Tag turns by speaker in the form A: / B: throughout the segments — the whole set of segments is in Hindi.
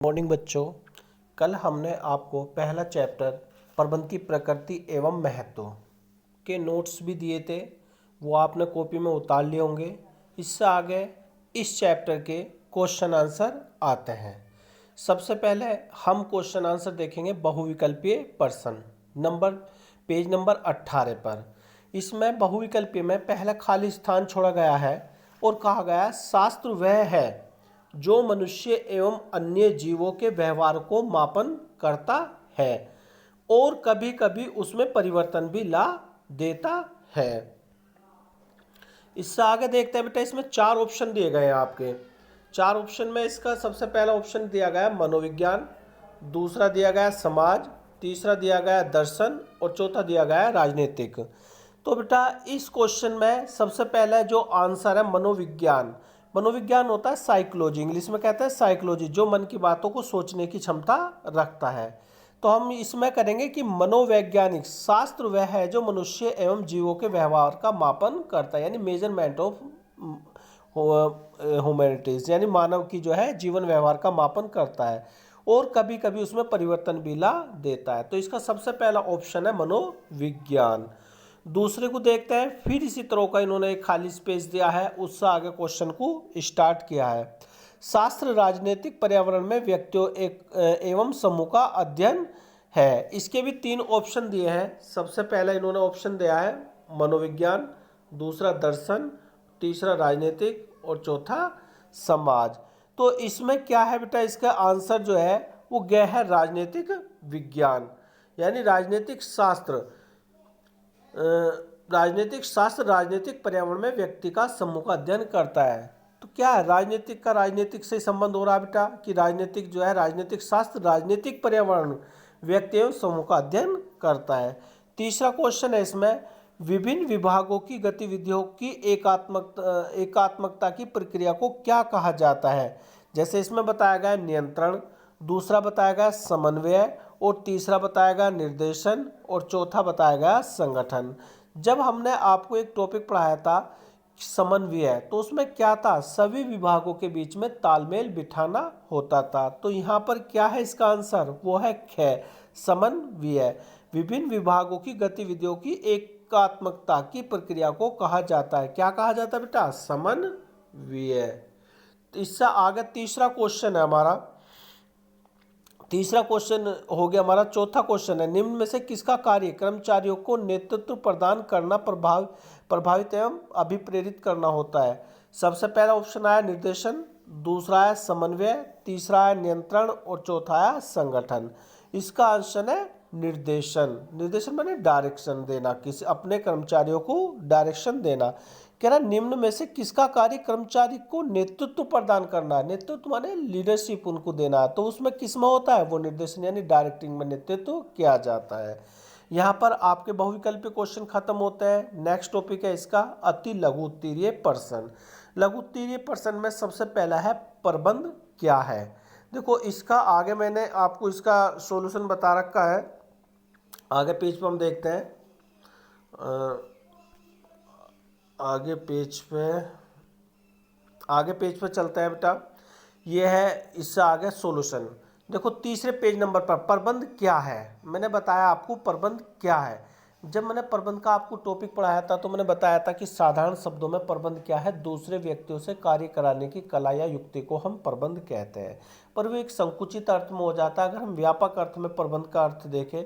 A: मॉर्निंग बच्चों, कल हमने आपको पहला चैप्टर प्रबंध की प्रकृति एवं महत्व के नोट्स भी दिए थे। वो आपने कॉपी में उतार लिए होंगे। इससे आगे इस चैप्टर के क्वेश्चन आंसर आते हैं। सबसे पहले हम क्वेश्चन आंसर देखेंगे बहुविकल्पीय प्रश्न पेज नंबर 18 पर। इसमें बहुविकल्पीय में पहला खाली स्थान छोड़ा गया है और कहा गया शास्त्र वह है जो मनुष्य एवं अन्य जीवों के व्यवहार को मापन करता है और कभी कभी उसमें परिवर्तन भी ला देता है। इससे आगे देखते हैं बेटा, इसमें 4 ऑप्शन दिए गए हैं आपके। 4 ऑप्शन में इसका सबसे पहला ऑप्शन दिया गया मनोविज्ञान, दूसरा दिया गया समाज, तीसरा दिया गया दर्शन और चौथा दिया गया राजनीतिक। तो बेटा इस क्वेश्चन में सबसे पहले जो आंसर है मनोविज्ञान। मनोविज्ञान होता है साइकोलॉजी, इंग्लिश में कहते हैं साइकोलॉजी, जो मन की बातों को सोचने की क्षमता रखता है। तो हम इसमें करेंगे कि मनोवैज्ञानिक शास्त्र वह है जो मनुष्य एवं जीवों के व्यवहार का मापन करता है, यानी मेजरमेंट ऑफ ह्यूमैनिटीज, यानी मानव की जो है जीवन व्यवहार का मापन करता है और कभी कभी उसमें परिवर्तन भी ला देता है। तो इसका सबसे पहला ऑप्शन है मनोविज्ञान। दूसरे को देखते हैं, फिर इसी तरह का इन्होंने एक खाली स्पेस दिया है, उससे आगे क्वेश्चन को स्टार्ट किया है। शास्त्र राजनीतिक पर्यावरण में व्यक्तियों एवं समूह का अध्ययन है। इसके भी 3 ऑप्शन दिए हैं। सबसे पहला इन्होंने ऑप्शन दिया है मनोविज्ञान, दूसरा दर्शन, तीसरा राजनीतिक और चौथा समाज। तो इसमें क्या है बेटा, इसका आंसर जो है वो गया है राजनीतिक विज्ञान, यानी राजनीतिक शास्त्र। राजनीतिक शास्त्र राजनीतिक पर्यावरण में व्यक्ति का समूह का अध्ययन करता है। तो क्या है, राजनीतिक का राजनीतिक से संबंध हो रहा है बेटा कि राजनीतिक जो है राजनीतिक शास्त्र राजनीतिक पर्यावरण व्यक्ति एवं समूह का अध्ययन करता है। तीसरा क्वेश्चन है इसमें, विभिन्न विभागों की गतिविधियों की एकात्मकता की प्रक्रिया को क्या कहा जाता है। जैसे इसमें बताया गया नियंत्रण, दूसरा बताया गया समन्वय और तीसरा बताया गया निर्देशन और चौथा बताया गया संगठन। जब हमने आपको एक टॉपिक पढ़ाया था समन्वय, तो उसमें क्या था, सभी विभागों के बीच में तालमेल बिठाना होता था। तो यहाँ पर क्या है इसका आंसर, वो है ख समन्वय। विभिन्न विभागों की गतिविधियों की एकात्मकता की प्रक्रिया को कहा जाता है, क्या कहा जाता है बेटा, समन्वय। इससे आगे तीसरा क्वेश्चन है हमारा। तीसरा क्वेश्चन हो गया हमारा। चौथा क्वेश्चन है, निम्न में से किसका कार्य कर्मचारियों को नेतृत्व प्रदान करना, प्रभावित एवं अभिप्रेरित करना होता है। सबसे पहला ऑप्शन आया निर्देशन, दूसरा है समन्वय, तीसरा है नियंत्रण और चौथा है संगठन। इसका आंसर है निर्देशन। निर्देशन माने डायरेक्शन देना, किसी अपने कर्मचारियों को डायरेक्शन देना। कह रहा निम्न में से किसका कार्य कर्मचारी को नेतृत्व प्रदान करना है। नेतृत्व माने लीडरशिप उनको देना है, तो उसमें किस में होता है, वो निर्देशन यानी डायरेक्टिंग में नेतृत्व किया जाता है। यहाँ पर आपके बहुविकल्पीय क्वेश्चन खत्म होते हैं। नेक्स्ट टॉपिक है इसका अति लघु उत्तीर्य प्रश्न। लघु उत्तीर्य प्रश्न में सबसे पहला है प्रबंध क्या है। देखो इसका आगे मैंने आपको इसका सॉल्यूशन बता रखा है, आगे पेज पर हम देखते हैं। आगे पेज पे चलते हैं बेटा। ये है इससे आगे सॉल्यूशन। देखो तीसरे पेज नंबर पर प्रबंध क्या है, मैंने बताया आपको प्रबंध क्या है। जब मैंने प्रबंध का आपको टॉपिक पढ़ाया था तो मैंने बताया था कि साधारण शब्दों में प्रबंध क्या है, दूसरे व्यक्तियों से कार्य कराने की कला या युक्ति को हम प्रबंध कहते हैं। पर वो एक संकुचित अर्थ में हो जाता है। अगर हम व्यापक अर्थ में प्रबंध का अर्थ देखें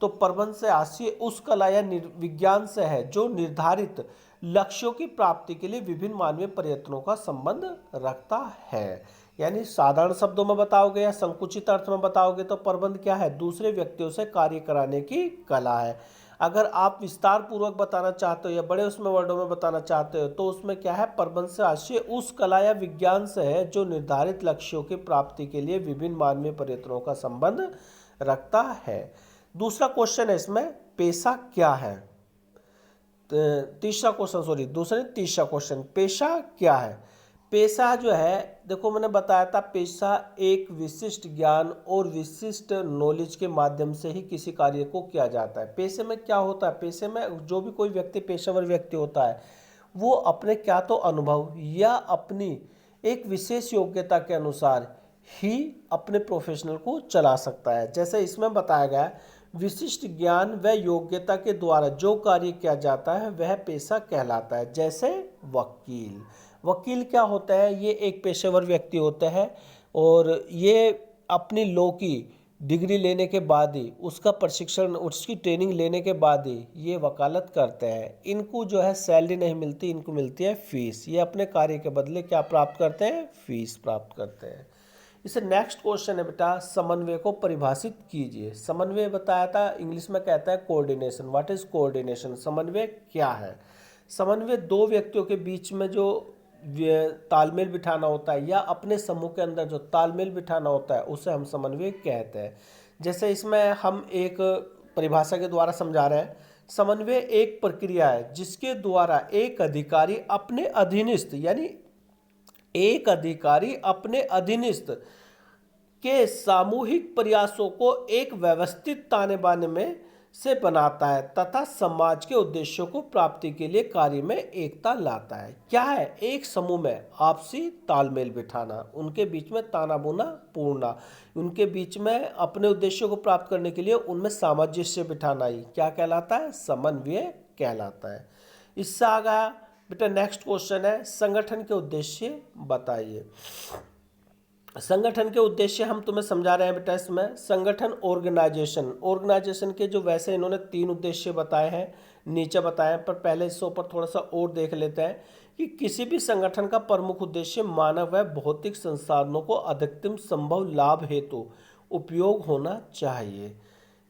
A: तो प्रबंध से आशय उस कला या विज्ञान से है जो निर्धारित लक्ष्यों की प्राप्ति के लिए विभिन्न मानवीय प्रयत्नों का संबंध रखता है। यानी साधारण शब्दों में बताओगे या संकुचित अर्थ में बताओगे तो प्रबंध क्या है, दूसरे व्यक्तियों से कार्य कराने की कला है। अगर आप विस्तार पूर्वक बताना चाहते हो या बड़े उसमें वर्डों में बताना चाहते हो तो उसमें क्या है, प्रबंध से आशय उस कला या विज्ञान से है जो निर्धारित लक्ष्यों की प्राप्ति के लिए विभिन्न मानवीय प्रयत्नों का संबंध रखता है। दूसरा क्वेश्चन है इसमें पेशा क्या है। तीसरा क्वेश्चन पेशा क्या है। पेशा जो है, देखो मैंने बताया था पेशा एक विशिष्ट ज्ञान और विशिष्ट नॉलेज के माध्यम से ही किसी कार्य को किया जाता है। पेशे में क्या होता है, पेशे में जो भी कोई व्यक्ति पेशेवर व्यक्ति होता है वो अपने क्या तो अनुभव या अपनी एक विशेष योग्यता के अनुसार ही अपने प्रोफेशनल को चला सकता है। जैसे इसमें बताया गया है, विशिष्ट ज्ञान व योग्यता के द्वारा जो कार्य किया जाता है वह पेशा कहलाता है। जैसे वकील, वकील क्या होता है, ये एक पेशेवर व्यक्ति होता है और ये अपनी लॉ की डिग्री लेने के बाद ही, उसका प्रशिक्षण, उसकी ट्रेनिंग लेने के बाद ही ये वकालत करते हैं। इनको जो है सैलरी नहीं मिलती, इनको मिलती है फीस। ये अपने कार्य के बदले क्या प्राप्त करते हैं, फीस प्राप्त करते हैं। इसे नेक्स्ट क्वेश्चन है बेटा, समन्वय को परिभाषित कीजिए। समन्वय बताया था, इंग्लिश में कहता है कोऑर्डिनेशन। What is coordination? समन्वय क्या है? समन्वय दो व्यक्तियों के बीच में जो तालमेल बिठाना होता है या अपने समूह के अंदर जो तालमेल बिठाना होता है उसे हम समन्वय कहते हैं। जैसे इसमें हम एक परिभाषा के द्वारा समझा रहे हैं, समन्वय एक प्रक्रिया है जिसके द्वारा एक अधिकारी अपने अधीनस्थ, यानी एक अधिकारी अपने अधीनस्थ के सामूहिक प्रयासों को एक व्यवस्थित ताने बाने में से बनाता है तथा समाज के उद्देश्यों को प्राप्ति के लिए कार्य में एकता लाता है। क्या है? एक समूह में आपसी तालमेल बिठाना, उनके बीच में ताना बुना पूर्णा, उनके बीच में अपने उद्देश्यों को प्राप्त करने के लिए उनमें सामंजस्य बिठाना ही क्या कहलाता है? समन्वय कहलाता है। इससे आगे बेटा नेक्स्ट क्वेश्चन है, संगठन के उद्देश्य बताइए। संगठन के उद्देश्य हम तुम्हें समझा रहे हैं बेटा। इसमें संगठन ऑर्गेनाइजेशन के जो वैसे इन्होंने 3 उद्देश्य बताए हैं, नीचे बताए हैं, पर पहले इसके ऊपर थोड़ा सा और देख लेते हैं कि किसी भी संगठन का प्रमुख उद्देश्य मानव व भौतिक संसाधनों को अधिकतम संभव लाभ हेतु उपयोग होना चाहिए।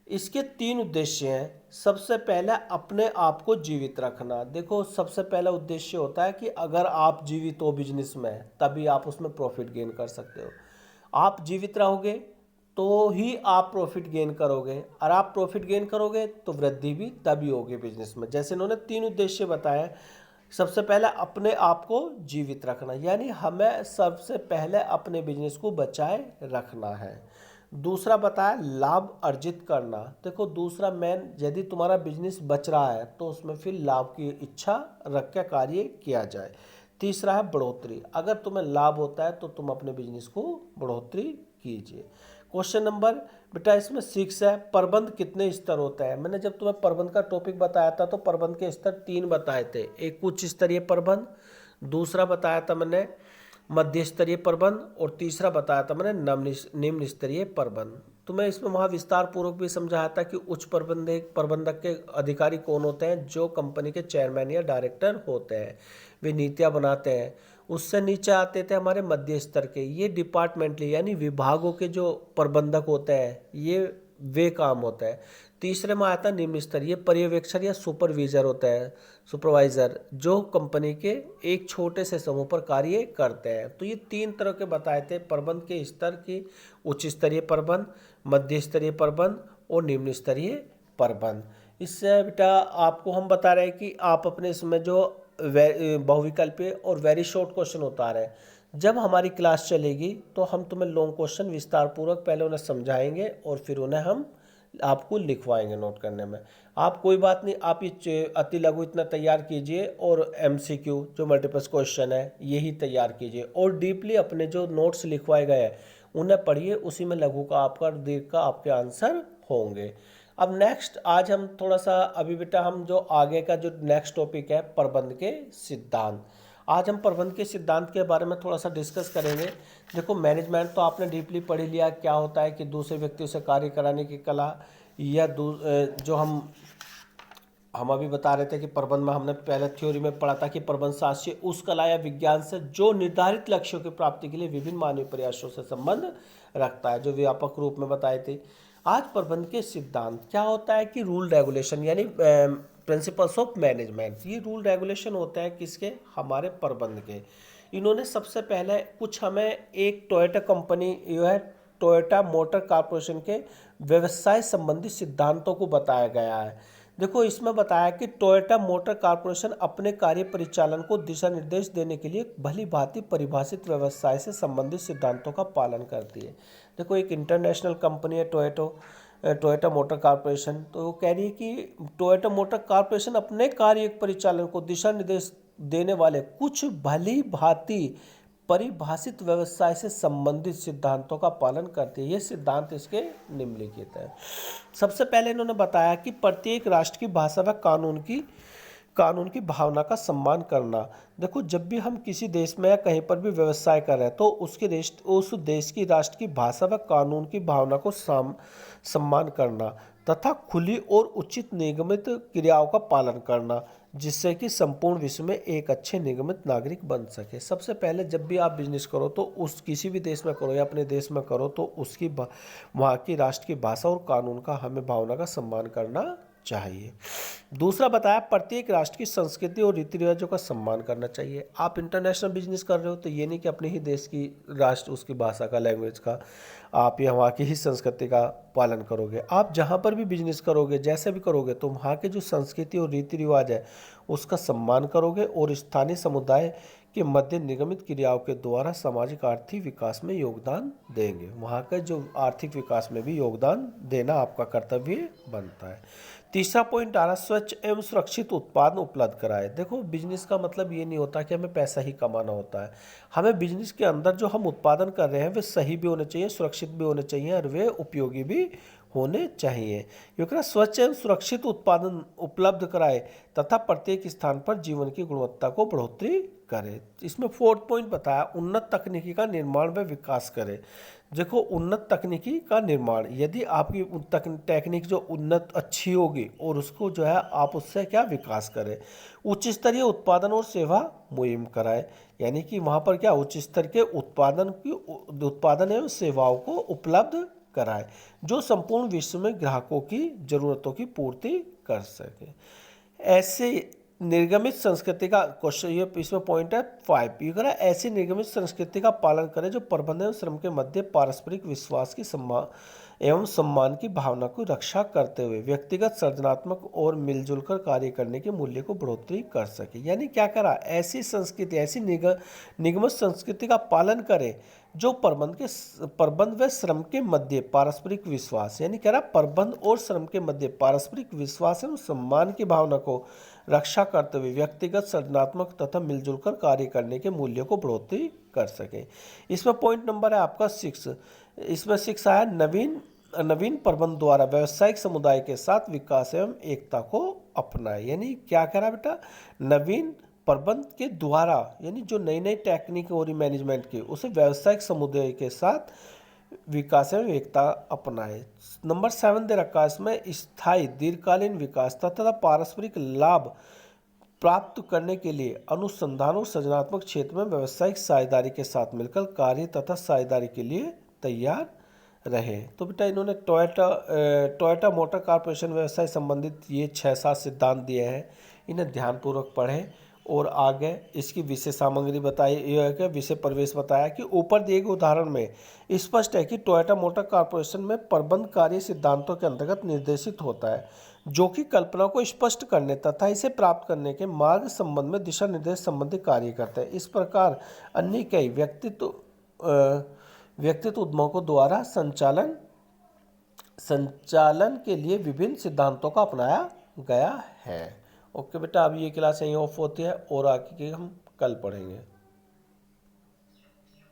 A: इसके 3 उद्देश्य हैं। सबसे पहला, अपने आप को जीवित रखना। देखो, सबसे पहला उद्देश्य होता है कि अगर आप जीवित हो बिजनेस में, तभी आप उसमें प्रॉफिट गेन कर सकते हो। आप जीवित रहोगे तो ही आप प्रॉफिट गेन करोगे, और आप प्रॉफिट गेन करोगे तो वृद्धि भी तभी होगी बिजनेस में। जैसे इन्होंने 3 उद्देश्य बताए। सबसे पहला, अपने आप को जीवित रखना, यानी हमें सबसे पहले अपने बिजनेस को बचाए रखना है। दूसरा बताया, लाभ अर्जित करना। देखो, दूसरा मेन, यदि तुम्हारा बिजनेस बच रहा है तो उसमें फिर लाभ की इच्छा रख के कार्य किया जाए। तीसरा है बढ़ोतरी। अगर तुम्हें लाभ होता है तो तुम अपने बिजनेस को बढ़ोतरी कीजिए। क्वेश्चन नंबर बेटा इसमें 6 है, प्रबंध कितने स्तर होता है? मैंने जब तुम्हें प्रबंध का टॉपिक बताया था तो प्रबंध के स्तर 3 बताए थे। एक उच्च स्तरीय प्रबंध, दूसरा बताया था मैंने मध्य स्तरीय प्रबंध, और तीसरा बताया था मैंने निम्न स्तरीय प्रबंध। तो मैं इसमें वहाँ विस्तार पूर्वक भी समझाया था कि उच्च प्रबंधक के अधिकारी कौन होते हैं, जो कंपनी के चेयरमैन या डायरेक्टर होते हैं, वे नीतियाँ बनाते हैं। उससे नीचे आते थे हमारे मध्य स्तर के, ये डिपार्टमेंटली यानी विभागों के जो प्रबंधक होते हैं, ये वे काम होता है। तीसरे में आता निम्न स्तरीय पर्यवेक्षक या सुपरविजर होता है, सुपरवाइजर, जो कंपनी के एक छोटे से समूह पर कार्य करते हैं। तो ये 3 तरह के बताए थे प्रबंध के स्तर की, उच्च स्तरीय प्रबंध, मध्य स्तरीय प्रबंध और निम्न स्तरीय प्रबंध। इससे बेटा आपको हम बता रहे हैं कि आप अपने इसमें जो बहुविकल्पीय और वेरी शॉर्ट क्वेश्चन उतार है, जब हमारी क्लास चलेगी तो हम तुम्हें लॉन्ग क्वेश्चन विस्तार पूर्वक पहले उन्हें समझाएंगे और फिर उन्हें हम आपको लिखवाएंगे नोट करने में। आप कोई बात नहीं, आप ये अति लघु इतना तैयार कीजिए और एमसीक्यू जो मल्टीपल क्वेश्चन है यही तैयार कीजिए, और डीपली अपने जो नोट्स लिखवाए गए हैं उन्हें पढ़िए, उसी में लघु का आपका दीर्घ का आपके आंसर होंगे। अब नेक्स्ट आज हम थोड़ा सा अभी बेटा हम जो आगे का जो नेक्स्ट टॉपिक है प्रबंध के सिद्धांत, आज हम प्रबंध के सिद्धांत के बारे में थोड़ा सा डिस्कस करेंगे। देखो, मैनेजमेंट तो आपने डीपली पढ़ लिया, क्या होता है कि दूसरे व्यक्तियों से कार्य कराने की कला, या जो हम अभी बता रहे थे कि प्रबंध में हमने पहले थ्योरी में पढ़ा था कि प्रबंध शास्त्र उस कला या विज्ञान से जो निर्धारित लक्ष्यों की प्राप्ति के लिए विभिन्न मानवीय प्रयासों से संबंध रखता है, जो व्यापक रूप में बताए थे। आज प्रबंध के सिद्धांत क्या होता है कि रूल रेगुलेशन यानी प्रिंसिपल्स ऑफ मैनेजमेंट, ये रूल रेगुलेशन होते हैं किसके? हमारे प्रबंध के। इन्होंने सबसे पहले कुछ हमें एक टोयोटा कंपनी जो है टोयोटा मोटर कॉर्पोरेशन के व्यवसाय संबंधी सिद्धांतों को बताया गया है। देखो, इसमें बताया कि टोयोटा मोटर कॉर्पोरेशन अपने कार्य परिचालन को दिशा निर्देश देने के लिए भली भांति परिभाषित व्यवसाय से संबंधित सिद्धांतों का पालन करती है। देखो, एक इंटरनेशनल कंपनी है टोयोटा मोटर कॉर्पोरेशन, तो वो कह रही है कि टोयोटा मोटर कॉर्पोरेशन अपने कार्य परिचालन को दिशा निर्देश देने वाले कुछ भली भांति परिभाषित व्यवसाय से संबंधित सिद्धांतों का पालन करती है। ये सिद्धांत इसके निम्नलिखित हैं। सबसे पहले इन्होंने बताया कि प्रत्येक राष्ट्र की भाषा व कानून की भावना का सम्मान करना। देखो, जब भी हम किसी देश में या कहीं पर भी व्यवसाय कर रहे हैं तो उस देश की राष्ट्र की भाषा व कानून की भावना को सम्मान करना तथा खुली और उचित निगमित क्रियाओं का पालन करना, जिससे कि संपूर्ण विश्व में एक अच्छे निगमित नागरिक बन सके। सबसे पहले जब भी आप बिजनेस करो तो उस किसी भी देश में करो या अपने देश में करो तो उसकी वहाँ की राष्ट्र की भाषा और कानून का हमें भावना का सम्मान करना चाहिए। दूसरा बताया, प्रत्येक राष्ट्र की संस्कृति और रीति रिवाजों का सम्मान करना चाहिए। आप इंटरनेशनल बिजनेस कर रहे हो तो ये नहीं कि अपने ही देश की राष्ट्र उसकी भाषा का, लैंग्वेज का, आप या वहाँ की ही संस्कृति का पालन करोगे। आप जहाँ पर भी बिजनेस करोगे, जैसे भी करोगे, तो वहाँ के जो संस्कृति और रीति रिवाज है उसका सम्मान करोगे और स्थानीय समुदाय के मध्य निगमित क्रियाओं के द्वारा सामाजिक आर्थिक विकास में योगदान देंगे। वहाँ का जो आर्थिक विकास में भी योगदान देना आपका कर्तव्य बनता है। तीसरा पॉइंट आ रहा, स्वच्छ एवं सुरक्षित उत्पाद उपलब्ध कराए। देखो, बिजनेस का मतलब ये नहीं होता कि हमें पैसा ही कमाना होता है। हमें बिजनेस के अंदर जो हम उत्पादन कर रहे हैं वे सही भी होने चाहिए, सुरक्षित भी होने चाहिए और वे उपयोगी भी होने चाहिए। क्योंकि स्वच्छ एवं सुरक्षित उत्पादन उपलब्ध कराए तथा प्रत्येक स्थान पर जीवन की गुणवत्ता को बढ़ोतरी करे। इसमें फोर्थ पॉइंट बताया, उन्नत तकनीकी का निर्माण व विकास करे। देखो, उन्नत तकनीकी का निर्माण, यदि आपकी टेक्निक जो उन्नत अच्छी होगी और उसको जो है आप उससे क्या विकास करें। उच्च स्तरीय उत्पादन और सेवा मुहिम कराए, यानी कि वहाँ पर क्या उच्च स्तर के उत्पादन एवं सेवाओं को उपलब्ध कराए जो संपूर्ण विश्व में ग्राहकों की जरूरतों की पूर्ति कर सके। ऐसे निर्गमित संस्कृति का क्वेश्चन, ये इसमें पॉइंट है 5, ये कह रहा है ऐसी निर्गमित संस्कृति का पालन करें जो प्रबंधन एवं श्रम के मध्य पारस्परिक विश्वास की सम्मान की भावना को रक्षा करते हुए व्यक्तिगत सृजनात्मक और मिलजुल कर कार्य करने के मूल्य को बढ़ोतरी कर सके। यानी क्या करा, ऐसी संस्कृति, ऐसी निगमित संस्कृति का पालन करें जो प्रबंध व श्रम के मध्य पारस्परिक विश्वास, यानी कह रहा प्रबंध और श्रम के मध्य पारस्परिक विश्वास एवं सम्मान की भावना को रक्षा करते हुए व्यक्तिगत सृजनात्मक तथा मिलजुल कर कार्य करने के मूल्य को बढ़ोतरी कर सके। इसमें पॉइंट नंबर है आपका 6। इसमें 6 आया, नवीन प्रबंध द्वारा व्यावसायिक समुदाय के साथ विकास एवं एकता को अपनाए। यानी क्या कह रहा बेटा, नवीन प्रबंध के द्वारा, यानी जो नई नई टेक्निक हो रही मैनेजमेंट की, उसे व्यावसायिक समुदाय के साथ विकास एवं एकता अपनाए। नंबर 7 दे रखा है इसमें, स्थायी दीर्घकालीन विकास तथा पारस्परिक लाभ प्राप्त करने के लिए अनुसंधान और सृजनात्मक क्षेत्र में व्यावसायिक साझेदारी के साथ मिलकर कार्य तथा साझेदारी के लिए तैयार रहे। तो बेटा इन्होंने टोयोटा मोटर कॉर्पोरेशन व्यवसाय संबंधित ये 6-7 सिद्धांत दिए हैं, इन्हें ध्यानपूर्वक पढ़ें और आगे इसकी विषय सामग्री बताई, यह विषय प्रवेश बताया कि ऊपर दिए गए उदाहरण में स्पष्ट है कि टोयोटा मोटर कॉर्पोरेशन में प्रबंध कार्य सिद्धांतों के अंतर्गत निर्देशित होता है, जो कि कल्पना को स्पष्ट करने तथा इसे प्राप्त करने के मार्ग संबंध में दिशा निर्देश संबंधी कार्य करते हैं। इस प्रकार अन्य कई व्यक्तित्व उद्यमों द्वारा संचालन के लिए विभिन्न सिद्धांतों का अपनाया गया है। ओके बेटा, अब ये क्लास यहीं ऑफ होती है और आगे की हम कल पढ़ेंगे।